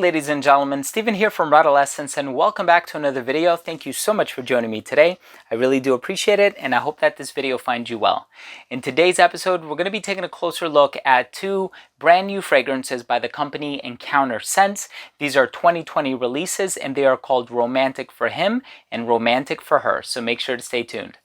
ladies and gentlemen, Steven here from Redolessence, and welcome back to another video. Thank you so much for joining me today. I really do appreciate it, and I hope that this video finds you well. In today's episode, we're going to be taking a closer look at two brand new fragrances by the company Encounter Scents. These are 2020 releases, and they are called Romantic for Him and Romantic for Her, so make sure to stay tuned.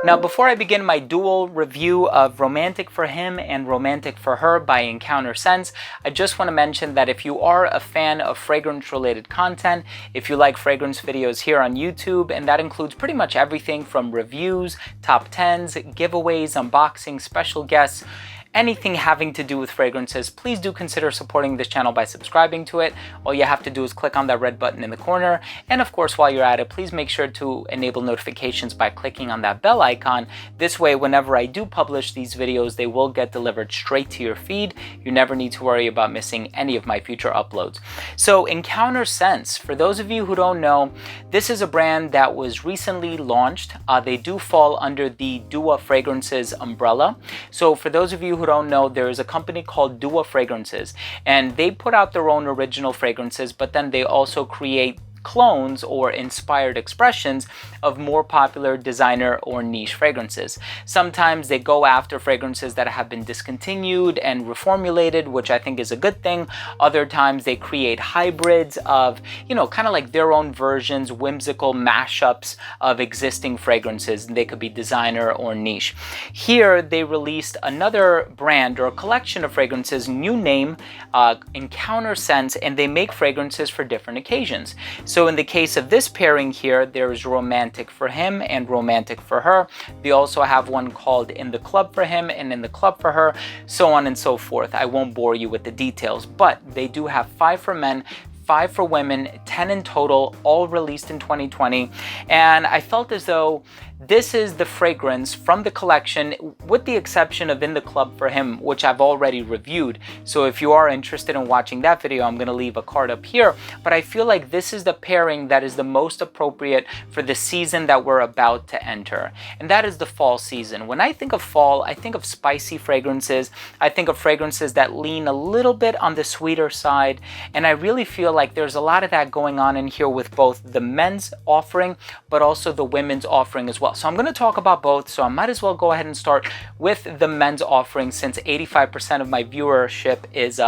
Now, before I begin my dual review of Romantic for Him and Romantic for Her by Encounter Scents, I just want to mention that if you are a fan of fragrance-related content, if you like fragrance videos here on YouTube, and that includes pretty much everything from reviews, top 10s, giveaways, unboxings, special guests, anything having to do with fragrances, please do consider supporting this channel by subscribing to it. All you have to do is click on that red button in the corner. And of course, while you're at it, please make sure to enable notifications by clicking on that bell icon. This way, whenever I do publish these videos, they will get delivered straight to your feed. You never need to worry about missing any of my future uploads. So Encounter Scents, for those of you who don't know, this is a brand that was recently launched. They do fall under the Dua Fragrances umbrella. So for those of you who don't know, there is a company called Dua Fragrances, and they put out their own original fragrances, but then they also create clones or inspired expressions of more popular designer or niche fragrances. Sometimes they go after fragrances that have been discontinued and reformulated, which I think is a good thing. Other times they create hybrids of, kind of like their own versions, whimsical mashups of existing fragrances. They could be designer or niche. Here they released another brand or a collection of fragrances, new name, Encounter Scents, and they make fragrances for different occasions. So in the case of this pairing here, there is Romantic for Him and Romantic for Her. They also have one called In the Club for Him and In the Club for Her, so on and so forth. I won't bore you with the details, but they do have 5 for men, 5 for women, 10 in total, all released in 2020. And I felt as though this is the fragrance from the collection, with the exception of In the Club for Him, which I've already reviewed. So if you are interested in watching that video, I'm going to leave a card up here. But I feel like this is the pairing that is the most appropriate for the season that we're about to enter. And that is the fall season. When I think of fall, I think of spicy fragrances. I think of fragrances that lean a little bit on the sweeter side. And I really feel like there's a lot of that going on in here with both the men's offering, but also the women's offering as well. So I'm going to talk about both, so I might as well go ahead and start with the men's offering since 85% of my viewership is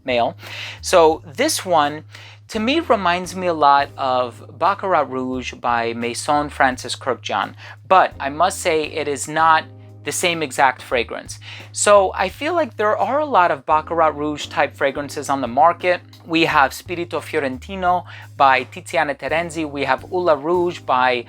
male. So this one, to me, reminds me a lot of Baccarat Rouge by Maison Francis Kurkdjian, but I must say it is not the same exact fragrance. So I feel like there are a lot of Baccarat Rouge type fragrances on the market. We have Spirito Fiorentino by Tiziana Terenzi. We have Ula Rouge by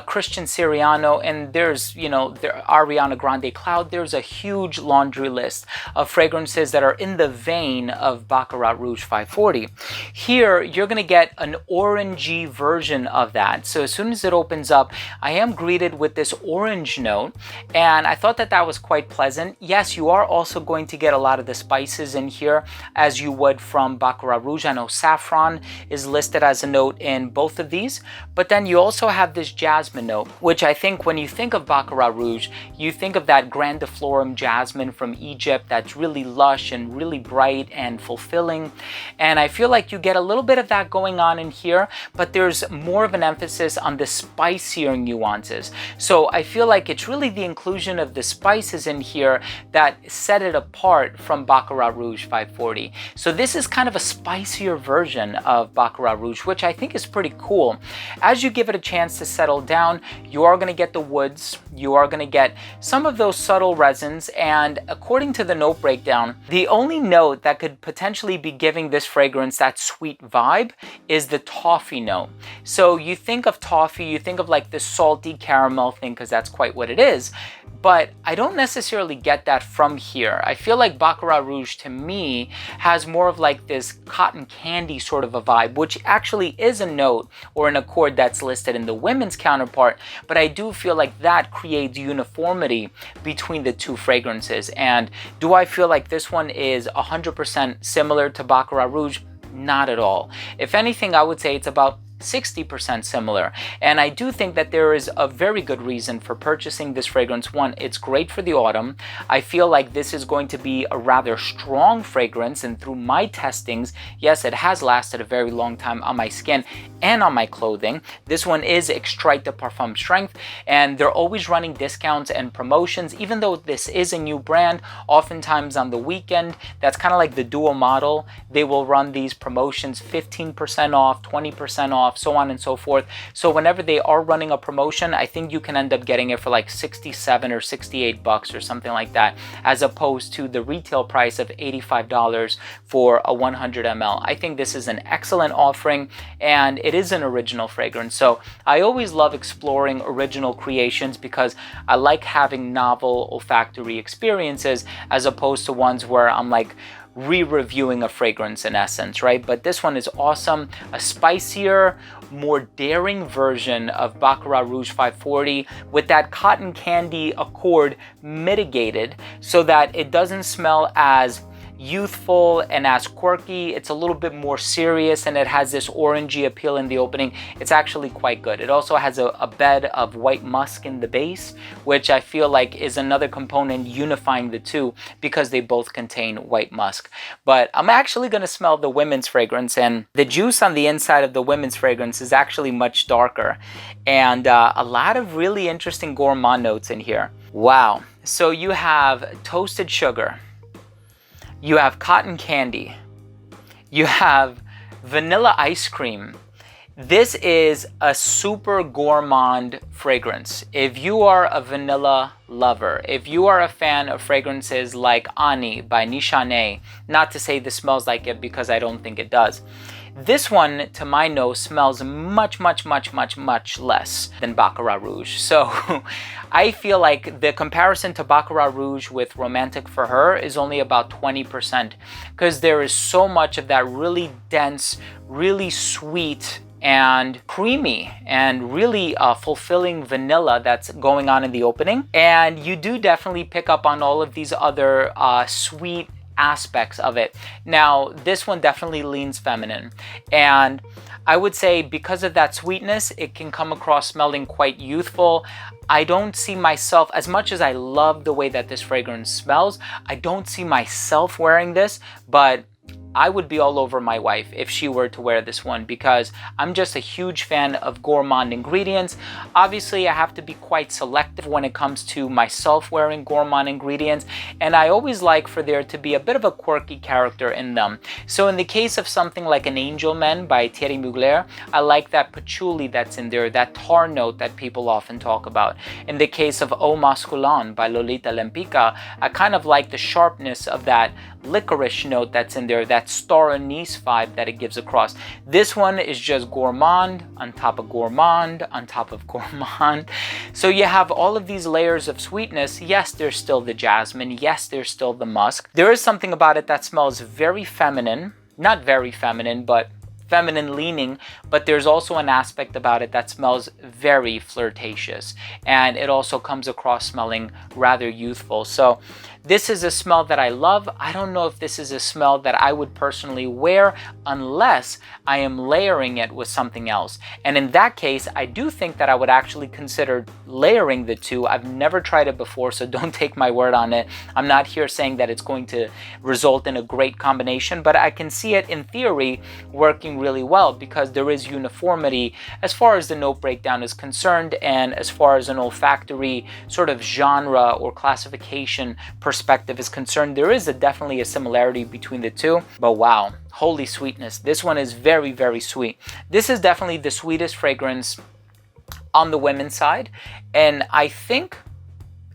Christian Siriano. And there's, Ariana Grande Cloud. There's a huge laundry list of fragrances that are in the vein of Baccarat Rouge 540. Here, you're going to get an orangey version of that. So as soon as it opens up, I am greeted with this orange note. And I thought that was quite pleasant. Yes, you are also going to get a lot of the spices in here as you would from Baccarat Rouge. I know saffron is listed as a note in both of these, but then you also have this jasmine note, which I think when you think of Baccarat Rouge, you think of that grandiflorum jasmine from Egypt that's really lush and really bright and fulfilling. And I feel like you get a little bit of that going on in here, but there's more of an emphasis on the spicier nuances. So I feel like it's really the inclusion of the spices in here that set it apart from Baccarat Rouge 540. So this is kind of a spicier version of Baccarat Rouge, which I think is pretty cool. As you give it a chance to settle down, you are going to get the woods, you are going to get some of those subtle resins, and according to the note breakdown, the only note that could potentially be giving this fragrance that sweet vibe is the toffee note. So you think of toffee, you think of like the salty caramel thing, because that's quite what it is. But I don't necessarily get that from here. I feel like Baccarat Rouge to me has more of like this cotton candy sort of a vibe, which actually is a note or an accord that's listed in the women's counterpart, but I do feel like that creates uniformity between the two fragrances. And do I feel like this one is 100% similar to Baccarat Rouge? Not at all. If anything, I would say it's about 60% similar. And I do think that there is a very good reason for purchasing this fragrance. One, it's great for the autumn. I feel like this is going to be a rather strong fragrance, and through my testings, yes, it has lasted a very long time on my skin and on my clothing. This one is Extrait de Parfum strength, and they're always running discounts and promotions. Even though this is a new brand, oftentimes on the weekend, that's kind of like the dual model, they will run these promotions, 15% off, 20% off, so on and so forth. So whenever they are running a promotion, I think you can end up getting it for like 67 or 68 bucks or something like that, as opposed to the retail price of $85 for a 100 ml. I think this is an excellent offering, and it is an original fragrance. So I always love exploring original creations because I like having novel olfactory experiences as opposed to ones where I'm like re-reviewing a fragrance in essence, right? But this one is awesome. A spicier, more daring version of Baccarat Rouge 540 with that cotton candy accord mitigated so that it doesn't smell as youthful and as quirky. It's a little bit more serious, and it has this orangey appeal in the opening. It's actually quite good. It also has a bed of white musk in the base, which I feel like is another component unifying the two because they both contain white musk. But I'm actually going to smell the women's fragrance, and the juice on the inside of the women's fragrance is actually much darker, and a lot of really interesting gourmand notes in here. Wow. So you have toasted sugar, you have cotton candy, you have vanilla ice cream. This is a super gourmand fragrance. If you are a vanilla lover, if you are a fan of fragrances like Ani by Nishane, not to say this smells like it because I don't think it does, this one, to my nose, smells much less than Baccarat Rouge. So I feel like the comparison to Baccarat Rouge with Romantic for Her is only about 20%, because there is so much of that really dense, really sweet and creamy and really fulfilling vanilla that's going on in the opening. And you do definitely pick up on all of these other sweet aspects of it. Now, this one definitely leans feminine, and I would say because of that sweetness, it can come across smelling quite youthful. I don't see myself, as much as I love the way that this fragrance smells, I don't see myself wearing this, but I would be all over my wife if she were to wear this one, because I'm just a huge fan of gourmand ingredients. Obviously, I have to be quite selective when it comes to myself wearing gourmand ingredients, and I always like for there to be a bit of a quirky character in them. So in the case of something like an Angel Men by Thierry Mugler, I like that patchouli that's in there, that tar note that people often talk about. In the case of Eau Masculine by Lolita Lempica, I kind of like the sharpness of that licorice note that's in there, that star anise vibe that it gives across. This one is just gourmand on top of gourmand on top of gourmand. So you have all of these layers of sweetness. Yes, there's still the jasmine. Yes, there's still the musk. There is something about it that smells very feminine. Not very feminine, but feminine leaning, but there's also an aspect about it that smells very flirtatious, and it also comes across smelling rather youthful. So this is a smell that I love. I don't know if this is a smell that I would personally wear unless I am layering it with something else. And in that case, I do think that I would actually consider layering the two. I've never tried it before, so don't take my word on it. I'm not here saying that it's going to result in a great combination, but I can see it in theory working really well because there is uniformity as far as the note breakdown is concerned, and as far as an olfactory sort of genre or classification perspective is concerned, there is definitely a similarity between the two. But wow, holy sweetness, this one is very, very sweet. This is definitely the sweetest fragrance on the women's side, and I think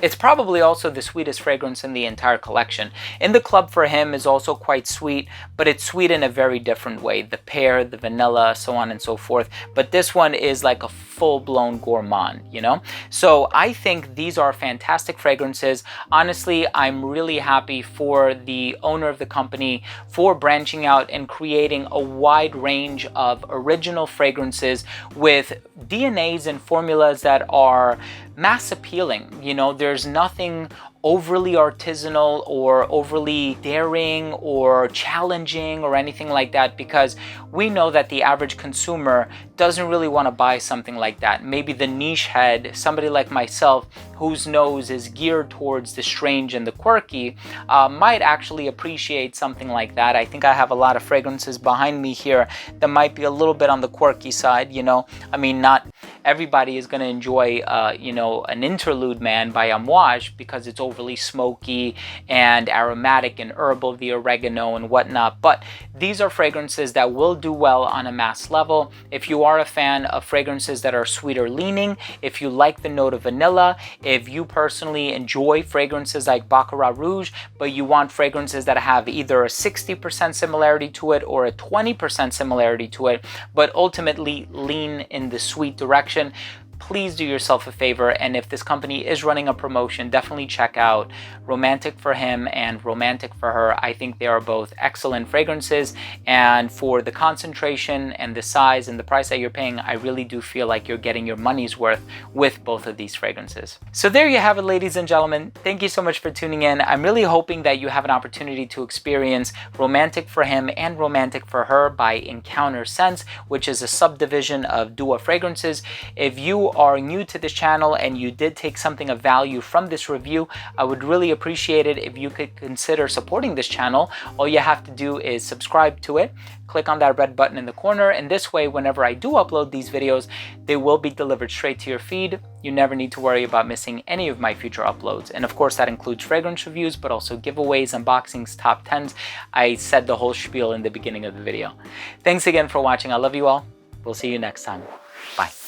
it's probably also the sweetest fragrance in the entire collection. In the Club for Him is also quite sweet, but it's sweet in a very different way. The pear, the vanilla, so on and so forth. But this one is like a full-blown gourmand, you know? So I think these are fantastic fragrances. Honestly, I'm really happy for the owner of the company for branching out and creating a wide range of original fragrances with DNAs and formulas that are mass appealing. You know, there's nothing overly artisanal or overly daring or challenging or anything like that, because we know that the average consumer doesn't really want to buy something like that. Maybe the niche head, somebody like myself, whose nose is geared towards the strange and the quirky, might actually appreciate something like that. I think I have a lot of fragrances behind me here that might be a little bit on the quirky side, you know. I mean, not everybody is going to enjoy, you know, an Interlude Man by Amouage because it's overly smoky and aromatic and herbal, the oregano and whatnot. But these are fragrances that will do well on a mass level. If you are a fan of fragrances that are sweeter leaning, if you like the note of vanilla, if you personally enjoy fragrances like Baccarat Rouge, but you want fragrances that have either a 60% similarity to it or a 20% similarity to it, but ultimately lean in the sweet direction, please do yourself a favor, and if this company is running a promotion, definitely check out Romantic for Him and Romantic for Her. I think they are both excellent fragrances, and for the concentration and the size and the price that you're paying, I really do feel like you're getting your money's worth with both of these fragrances. So there you have it, ladies and gentlemen. Thank you so much for tuning in. I'm really hoping that you have an opportunity to experience Romantic for Him and Romantic for Her by Encounter Scents, which is a subdivision of Dua Fragrances. If you are new to this channel and you did take something of value from this review, I would really appreciate it if you could consider supporting this channel. All you have to do is subscribe to it, click on that red button in the corner, and this way, whenever I do upload these videos, they will be delivered straight to your feed. You never need to worry about missing any of my future uploads. And of course, that includes fragrance reviews, but also giveaways, unboxings, top 10s. I said the whole spiel in the beginning of the video. Thanks again for watching. I love you all. We'll see you next time. Bye.